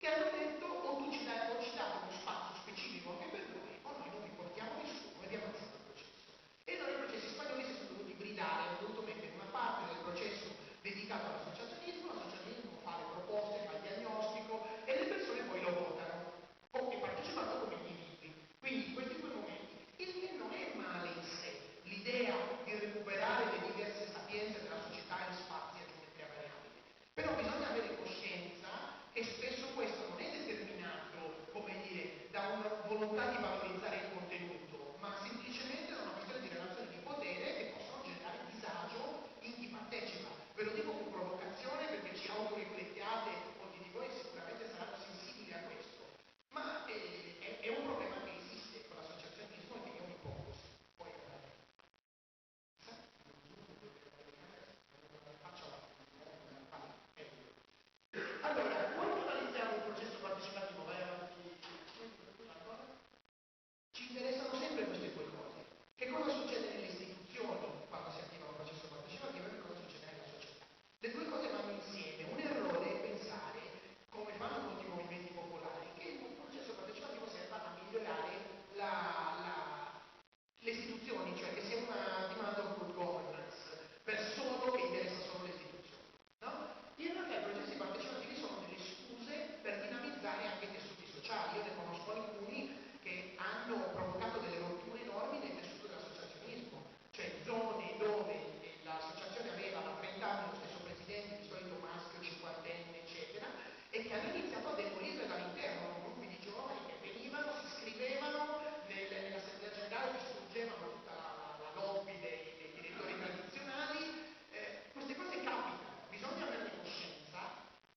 che hanno detto o tu ci dai uno spazio specifico anche per noi, o noi non vi portiamo nessuno e vi avanziamo il processo. E allora i processi spagnoli si sono dovuti bridare, hanno dovuto mettere una parte del processo dedicato all'associazionismo, l'associazionismo fa le proposte, fa il diagnostico e le persone poi lo votano, e partecipando come individui. Quindi in questi due momenti, il che non è male in sé, l'idea di recuperare le diverse sapienze della società in spazi a geometria variabile. Però bisogna avere coscienza che spesso questo non è determinato, come dire, da una volontà di valorizzare il contenuto, ma semplicemente da una questione di relazioni di potere che possono generare disagio in chi partecipa. Ve lo dico con provocazione perché ci autoriflettiate, molti di voi sicuramente saranno sensibili a questo, ma è un problema che esiste con l'associazionismo e che io mi pongo. Poi, allora, quando analizziamo un processo partecipativo, vai avanti, ci interessano sempre queste due cose. Che cosa succede nelle istituzioni quando si attiva un processo partecipativo e che cosa succede nella società? Le due cose vanno insieme. Un errore è pensare, come fanno molti movimenti popolari, che un processo partecipativo serva a migliorare le istituzioni, cioè che sia una demand of good governance, per solo che interessa solo le istituzioni. No? In realtà i processi partecipativi sono delle scuse per dinamizzare anche i tessuti sociali. Io ne conosco alcuni che hanno provocato delle rotture enormi nel tessuto dell'associazionismo, cioè zone dove l'associazione aveva da 30 anni lo stesso presidente, di solito maschio, cinquantenne, eccetera, e che hanno iniziato a demolirle dall'interno con gruppi di giovani che venivano, si iscrivevano nell'assemblea generale, distruggevano tutta la lobby dei direttori tradizionali. Queste cose capitano, bisogna averne coscienza,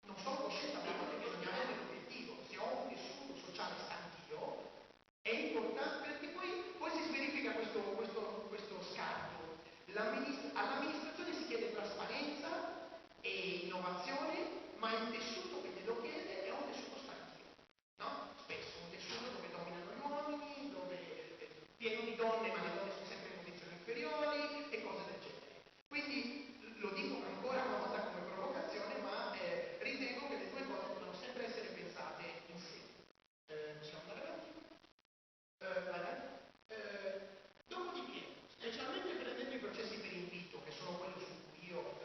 non solo coscienza, ma anche bisogna avere l'obiettivo. Se ho un tessuto sociale stantio, è importante perché poi si verifica questo scarto. All'amministrazione si chiede trasparenza e innovazione, ma il tessuto che glielo chiede è un tessuto stantio, no? Spesso un tessuto dove dominano gli uomini, dove è pieno di donne, ma le donne sono sempre in condizioni inferiori e cose del genere. Quindi lo dico ancora una volta come provocazione, ma ritengo che le due cose devono sempre essere pensate insieme. Possiamo andare avanti? Dopodiché, specialmente prendendo i processi per invito, che sono quelli su cui io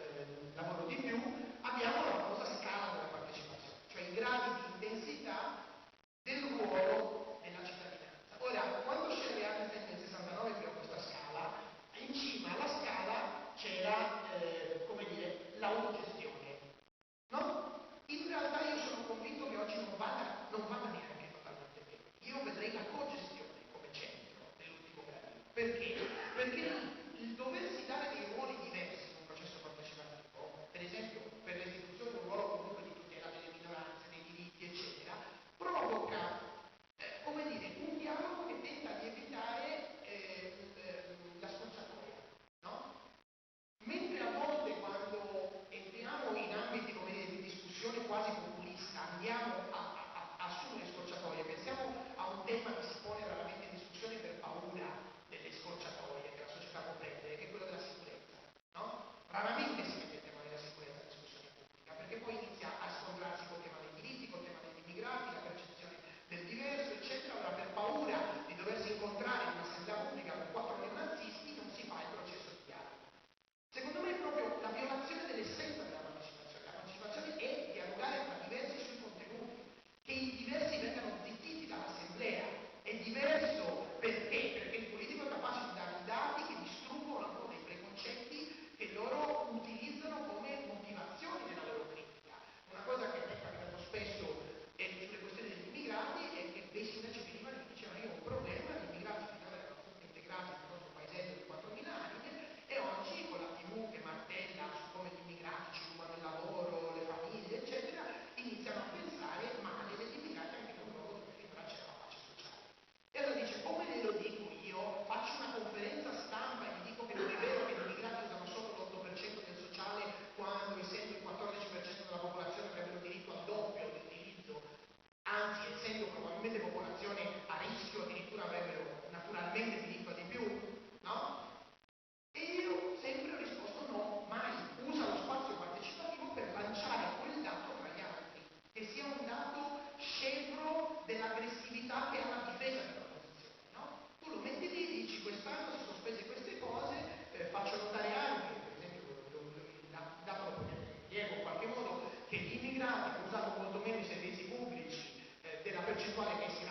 lavoro di più, abbiamo la famosa scala della partecipazione. privati, ha usato molto meno i servizi pubblici della percentuale che essi